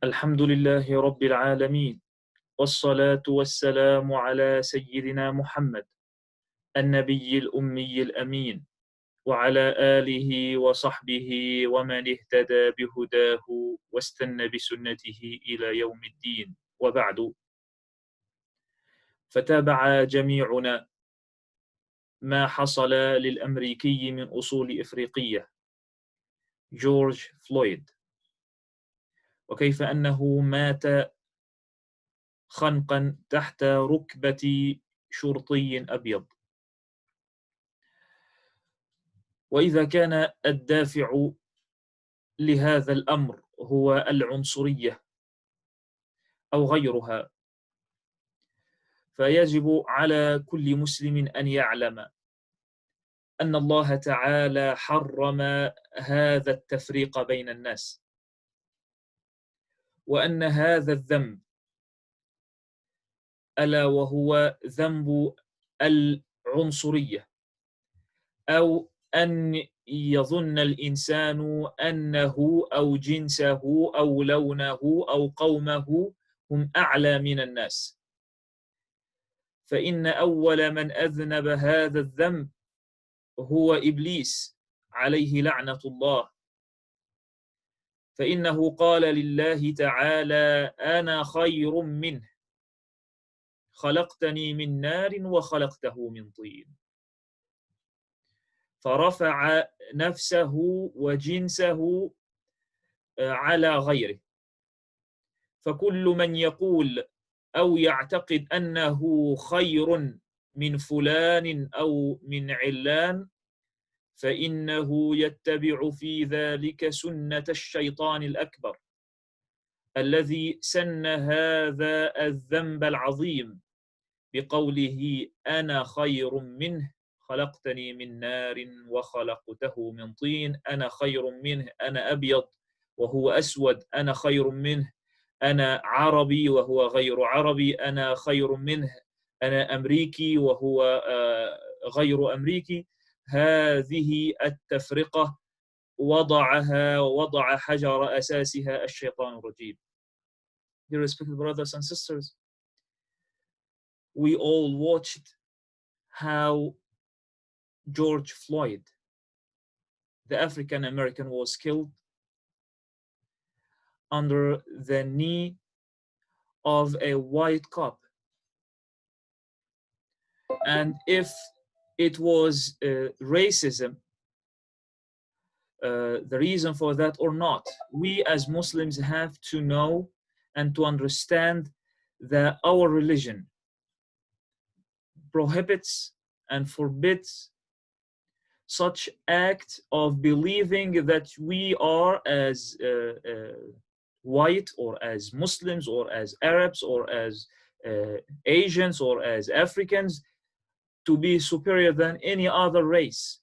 الحمد لله رب العالمين، والصلاة والسلام على سيدنا محمد النبي الأمي الأمين، وعلى آله وصحبه ومن اهتدى بهداه واستنى بسنته إلى يوم الدين. وبعد، فتابع جميعنا ما حصل للأمريكي من أصول إفريقية جورج فلويد، وكيف أنه مات خنقا تحت ركبة شرطي أبيض. وإذا كان الدافع لهذا الأمر هو العنصرية أو غيرها، فيجب على كل مسلم أن يعلم أن الله تعالى حرم هذا التفريق بين الناس، وأن هذا الذنب ألا وهو ذنب العنصرية، أو أن يظن الإنسان أنه أو جنسه أو لونه أو قومه هم أعلى من الناس. فإن أول من أذنب هذا الذنب هو إبليس عليه لعنة الله، فإنه قال لله تعالى: أنا خير منه، خلقتني من نار وخلقته من طين. فرفع نفسه وجنسه على غيره. فكل من يقول أو يعتقد أنه خير من فلان أو من علان فإنه يتبع في ذلك سنة الشيطان الأكبر الذي سن هذا الذنب العظيم بقوله: أنا خير منه، خلقتني من نار وخلقته من طين. أنا خير منه، أنا أبيض وهو أسود، أنا خير منه، أنا عربي وهو غير عربي، أنا خير منه، أنا أمريكي وهو غير أمريكي. هذه التفرقة وضع حجر أساسها الشيطان الرجيم. Dear respected brothers and sisters, we all watched how George Floyd, the African American, was killed under the knee of a white cop. And if it was racism, the reason for that or not, we as Muslims have to know and to understand that our religion prohibits and forbids such act of believing that we are as white or as Muslims or as Arabs or as Asians or as Africans to be superior than any other race,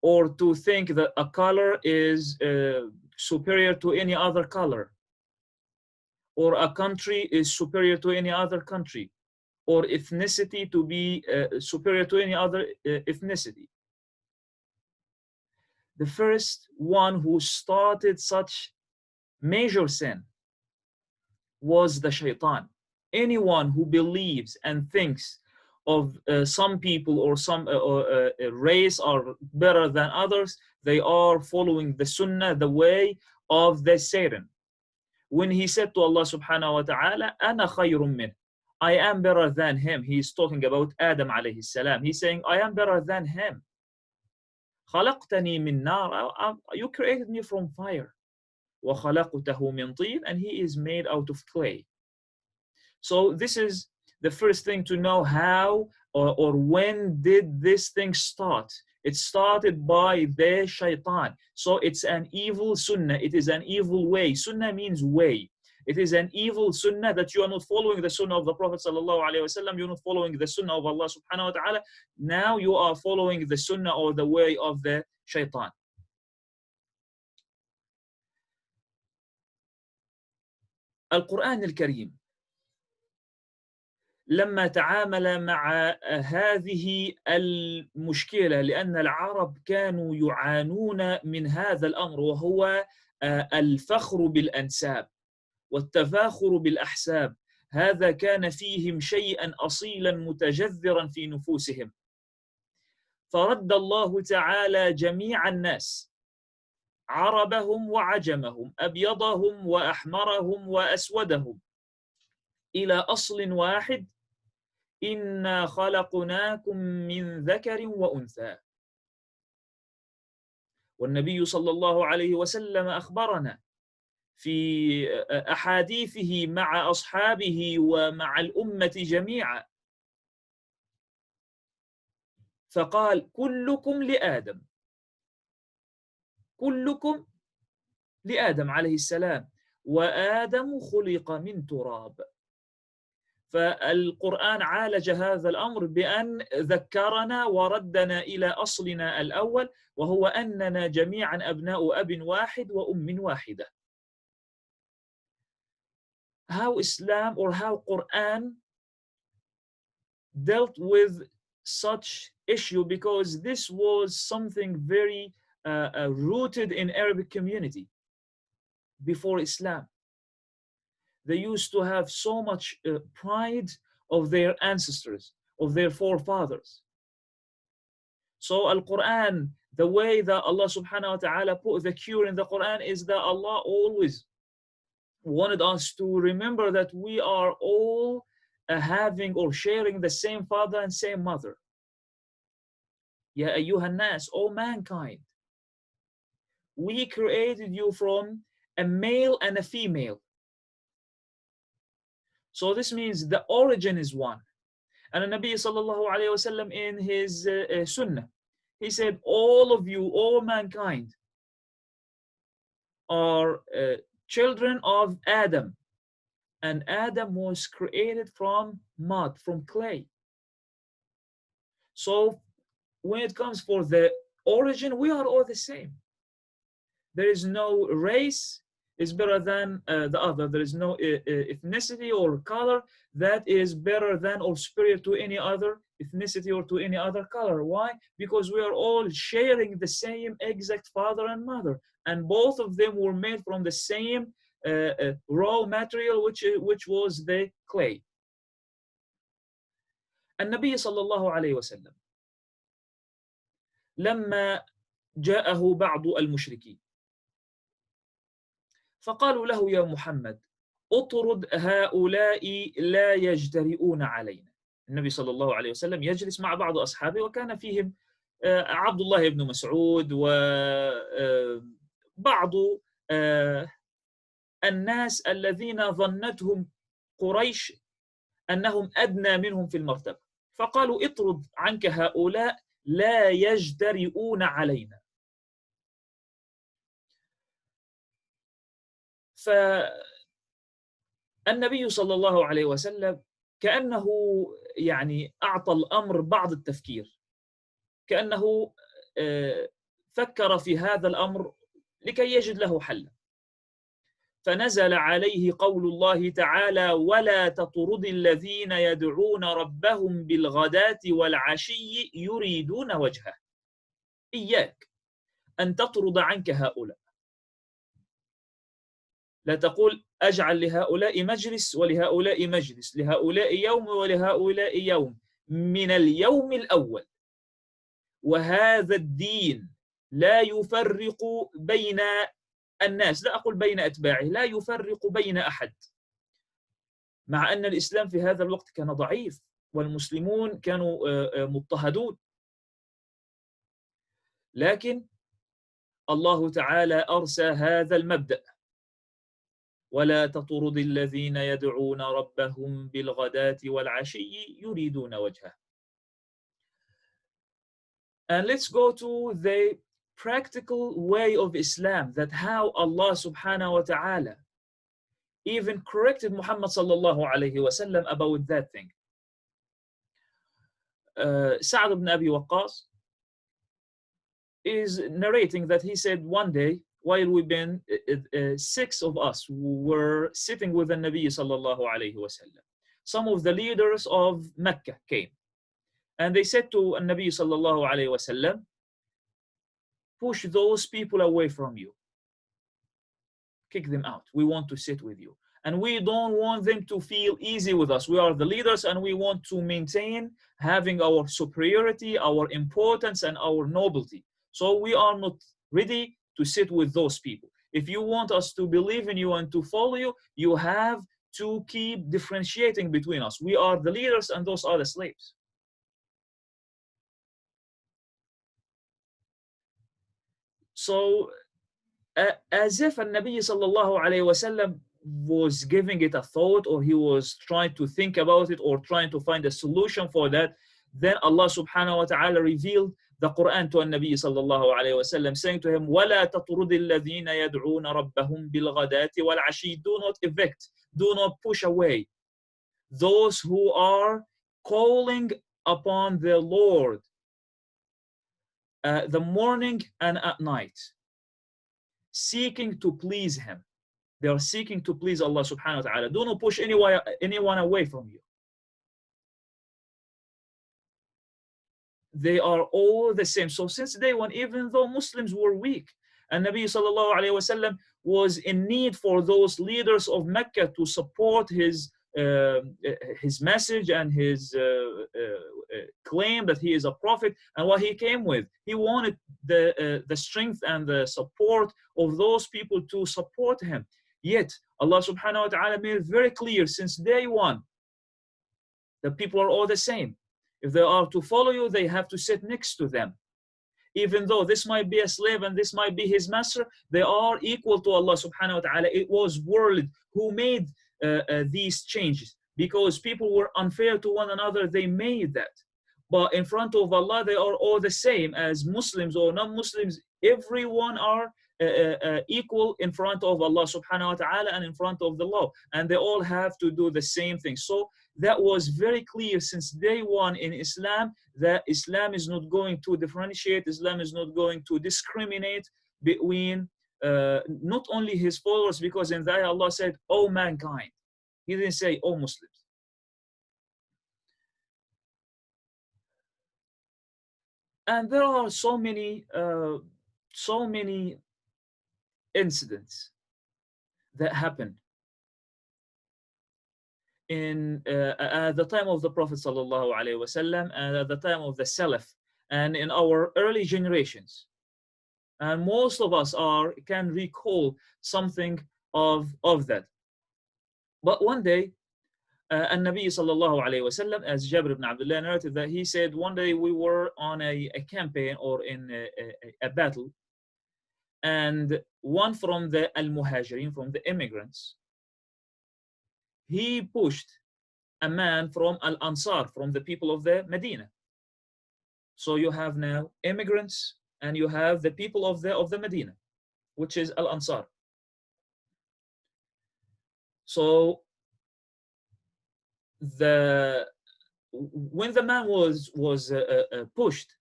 or to think that a color is superior to any other color, or a country is superior to any other country, or ethnicity to be superior to any other ethnicity. The first one who started such major sin was the shaitan. Anyone who believes and thinks of some people or some race are better than others, they are following the sunnah, the way of the Satan. When he said to Allah subhanahu wa ta'ala, أنا خير منه, I am better than him, he is talking about Adam alayhi salam. He's saying, I am better than him. خلقتني من نار, you created me from fire. وخلقته من طين, and he is made out of clay. So this is the first thing to know how or when did this thing start. It started by the shaitan. So it's an evil sunnah. It is an evil way. Sunnah means way. It is an evil sunnah that you are not following the sunnah of the Prophet sallallahu alaihi wasallam. You're not following the sunnah of Allah subhanahu wa ta'ala. Now you are following the sunnah or the way of the shaitan. القرآن الكريم لما تعامل مع هذه المشكلة، لأن العرب كانوا يعانون من هذا الأمر، وهو الفخر بالأنساب والتفاخر بالأحساب. هذا كان فيهم شيئا أصيلا متجذرا في نفوسهم. فرد الله تعالى جميع الناس، عربهم وعجمهم، أبيضهم وأحمرهم وأسودهم، إلى أصل واحد: إنا خلقناكم من ذكر وأنثى. والنبي صلى الله عليه وسلم أخبرنا في أحاديثه مع أصحابه ومع الأمة جميعا، فقال: كلكم لآدم، كلكم لآدم عليه السلام، وآدم خلق من تراب. فالقرآن عالج هذا الأمر بأن ذكرنا وردنا إلى أصلنا الأول، وهو أننا جميعا أبناء أب واحد وأم واحدة. How Islam or how Quran dealt with such issue, because this was something very rooted in Arabic community before Islam. They used to have so much pride of their ancestors, of their forefathers. So Al-Quran, the way that Allah subhanahu wa ta'ala put the cure in the Quran is that Allah always wanted us to remember that we are all having or sharing the same father and same mother. Ya ayyuhan nas, O mankind, we created you from a male and a female. So this means the origin is one. And the Nabi sallallahu alayhi wasallam in his sunnah, he said, all of you, all mankind, are children of Adam. And Adam was created from mud, from clay. So when it comes for the origin, we are all the same. There is no race is better than the other. There is no ethnicity or color that is better than or superior to any other ethnicity or to any other color. Why? Because we are all sharing the same exact father and mother, and both of them were made from the same raw material, which was the clay. النبي صلى الله عليه وسلم لما جاءه بعض المشركين فقالوا له: يا محمد، اطرد هؤلاء لا يجترئون علينا. النبي صلى الله عليه وسلم يجلس مع بعض أصحابه، وكان فيهم عبد الله بن مسعود وبعض الناس الذين ظنتهم قريش أنهم أدنى منهم في المرتبة، فقالوا: اطرد عنك هؤلاء لا يجترئون علينا. فالنبي صلى الله عليه وسلم كأنه يعني أعطى الأمر بعض التفكير، كأنه فكر في هذا الأمر لكي يجد له حلا. فنزل عليه قول الله تعالى: ولا تطرد الذين يدعون ربهم بالغداة والعشي يريدون وجهه. إياك أن تطرد عنك هؤلاء. لا تقول: أجعل لهؤلاء مجلس ولهؤلاء مجلس، لهؤلاء يوم ولهؤلاء يوم، من اليوم الأول. وهذا الدين لا يفرق بين الناس، لا أقول بين أتباعه، لا يفرق بين أحد. مع أن الإسلام في هذا الوقت كان ضعيف، والمسلمون كانوا مضطهدون، لكن الله تعالى أرسى هذا المبدأ: ولا تطرد الذين يدعون ربهم بالغداة والعشي يريدون وجهه. And let's go to the practical way of Islam, that how Allah subhanahu wa ta'ala even corrected Muhammad sallallahu alayhi wa sallam about that thing. Sa'd ibn Abi Waqqas is narrating that he said one day, while we've been 6 of us were sitting with the Nabi sallallahu alayhi wa sallam, some of the leaders of Mecca came. And they said to Nabi sallallahu alayhi wasallam, push those people away from you. Kick them out. We want to sit with you. And we don't want them to feel easy with us. We are the leaders and we want to maintain having our superiority, our importance, and our nobility. So we are not ready to sit with those people. If you want us to believe in you and to follow you, you have to keep differentiating between us. We are the leaders and those are the slaves. So as if Nabi sallallahu alayhi wasallam was giving it a thought, or he was trying to think about it, or trying to find a solution for that, then Allah subhanahu wa ta'ala revealed the Quran to Nabi sallallahu alayhi wasallam, saying to him, وَلَا تَطْرُدِ الَّذِينَ يَدْعُونَ رَبَّهُمْ بِالْغَدَاةِ وَالْعَشِيِّ. Do not evict, do not push away those who are calling upon their Lord the morning and at night, seeking to please him. They are seeking to please Allah subhanahu wa ta'ala. Do not push anyone away from you. They are all the same. So since day one, even though Muslims were weak, and Nabi sallallahu alayhi wasallam was in need for those leaders of Mecca to support his message and his claim that he is a prophet and what he came with. He wanted the strength and the support of those people to support him. Yet Allah subhanahu wa ta'ala made it very clear since day one that people are all the same. If they are to follow you, they have to sit next to them. Even though this might be a slave and this might be his master, they are equal to Allah subhanahu wa ta'ala. It was world who made these changes, because people were unfair to one another. They made that. But in front of Allah, they are all the same. As Muslims or non-Muslims, everyone are equal in front of Allah subhanahu wa ta'ala and in front of the law. And they all have to do the same thing. So that was very clear since day one in Islam, that Islam is not going to differentiate, Islam is not going to discriminate between not only his followers, because in that Allah said, "Oh mankind." He didn't say, "Oh Muslims." And there are so many incidents that happened in at the time of the Prophet sallallahu alaihi wasallam, and at the time of the Salaf, and in our early generations. And most of us can recall something of that. But one day, Nabi sallallahu alayhi wasallam, as Jabir ibn Abdullah narrated, that he said one day we were on a campaign or in a battle, and one from the al-Muhajirin, from the immigrants, he pushed a man from al-Ansar, from the people of the Medina. So you have now immigrants and you have the people of the Medina, which is al-Ansar. So when the man was pushed,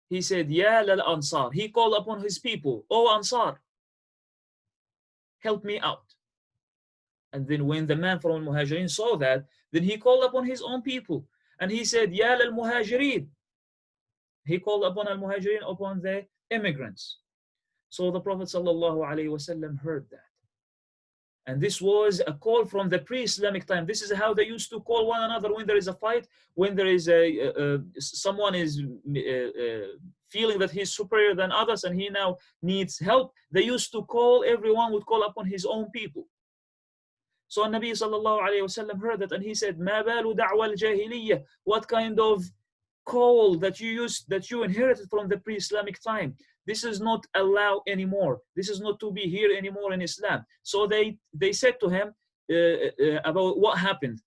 he said, "Ya lal Ansar." He called upon his people, "Oh Ansar, help me out." And then when the man from al-Muhajirin saw that, then he called upon his own people and he said, "Ya lal Muhajirin." He called upon al-Muhajirin, upon the immigrants. So the Prophet sallallahu alaihi wasallam heard that. And this was a call from the pre-Islamic time. This is how they used to call one another when there is a fight, when there is someone is feeling that he's superior than others and he now needs help. They used to call, everyone would call upon his own people. So Nabi sallallahu alayhi wasallam heard that and he said, "Ma balu da'wa al-jahiliyyah." What kind of call that you inherited from the pre-Islamic time? This is not allowed anymore. This is not to be here anymore in Islam. So they said to him about what happened.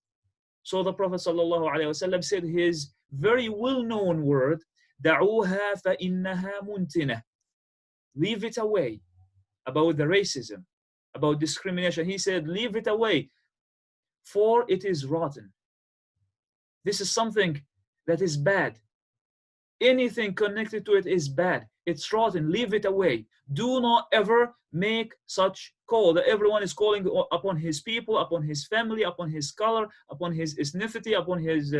So the Prophet ﷺ said his very well-known word, "Da'uha fa innaha muntina." Leave it away. About the racism, about discrimination. He said, leave it away, for it is rotten. This is something that is bad. Anything connected to it is bad. It's rotten. Leave it away. Do not ever make such call that everyone is calling upon his people, upon his family, upon his color, upon his ethnicity, upon his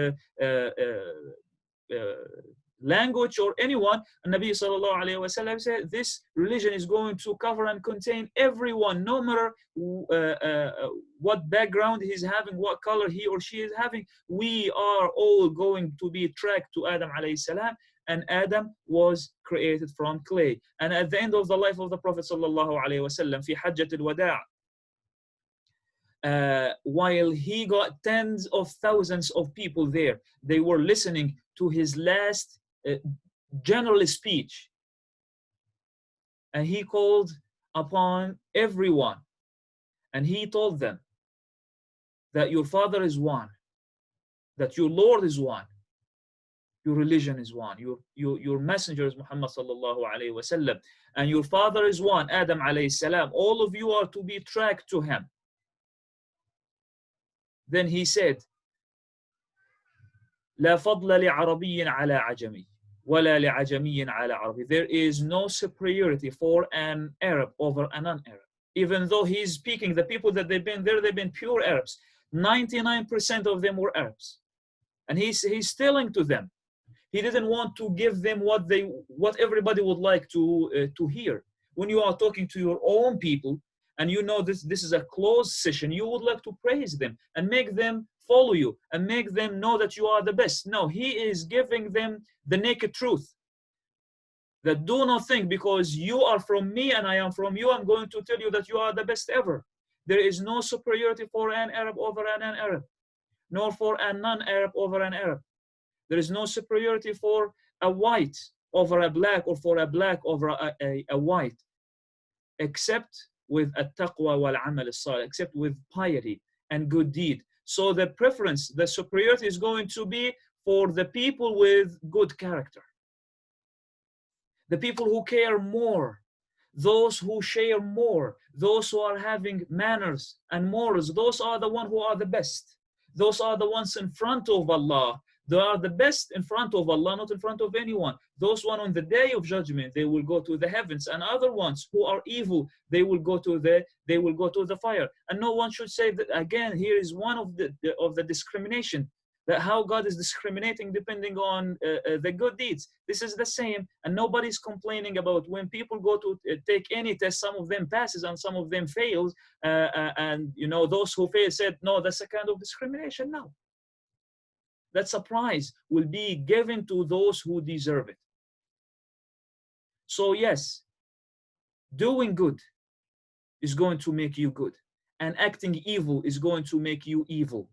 language or anyone. And Nabi sallallahu alayhi wa sallam said this religion is going to cover and contain everyone, no matter what background he's having, what color he or she is having. We are all going to be tracked to Adam alayhi salam, and Adam was created from clay. And at the end of the life of the Prophet sallallahu alayhi wa sallam, fi hajjat al-wada', while he got tens of thousands of people there, they were listening to his last general speech, and he called upon everyone, and he told them that your Father is one, that your Lord is one, your religion is one, your messenger is Muhammad sallallahu alayhi wa sallam, and your Father is one, Adam alayhi salam. All of you are to be tracked to him. Then he said, لا فضل لعربي على عجمي ولا لعجمي على عربي. There is no superiority for an Arab over a non-Arab. Even though he's speaking, the people that they've been there, they've been pure Arabs. 99% of them were Arabs. And he's telling to them. He didn't want to give them what everybody would like to hear. When you are talking to your own people, and you know this is a closed session, you would like to praise them and make them follow you and make them know that you are the best. No, he is giving them the naked truth. That do not think because you are from me and I am from you, I'm going to tell you that you are the best ever. There is no superiority for an Arab over an non-Arab, nor for a non-Arab over an Arab. There is no superiority for a white over a black, or for a black over a white, except with at-taqwa wal-amal as-salih, except with piety and good deed. So the preference, the superiority is going to be for the people with good character, the people who care more, those who share more, those who are having manners and morals. Those are the ones who are the best. Those are the ones in front of Allah. They are the best in front of Allah, not in front of anyone. Those ones on the day of judgment, they will go to the heavens, and other ones who are evil, they will go to the fire. And no one should say that again. Here is one of the discrimination, that how God is discriminating depending on the good deeds. This is the same, and nobody's complaining about when people go to take any test. Some of them passes and some of them fails, and those who fail said no, that's a kind of discrimination. No. That surprise will be given to those who deserve it. So yes, doing good is going to make you good, and acting evil is going to make you evil.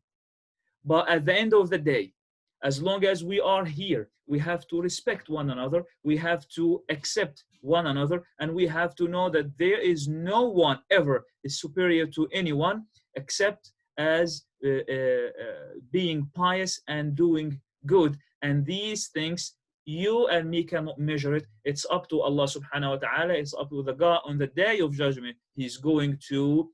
But at the end of the day, as long as we are here, we have to respect one another, we have to accept one another, and we have to know that there is no one ever is superior to anyone except as being pious and doing good. And these things, you and me cannot measure it. It's up to Allah subhanahu wa ta'ala. It's up to the God on the day of judgment. He's going to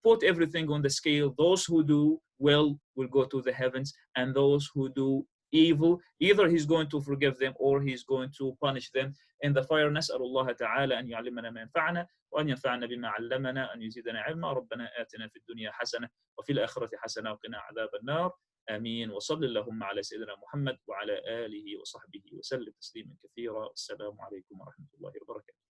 put everything on the scale. Those who do well will go to the heavens, and those who do evil, either he's going to forgive them or he's going to punish them in the fire. نسأل الله تعالى أن يعلمنا ما ينفعنا وأن ينفعنا بما علمنا أن يزيدنا علما. ربنا آتنا في الدنيا حسنة وفي الآخرة حسنة وقنا عذاب النار. آمين. وصل اللهم على سيدنا محمد وعلى آله وصحبه وسلم تسليما كثيرا. السلام عليكم ورحمة الله وبركاته.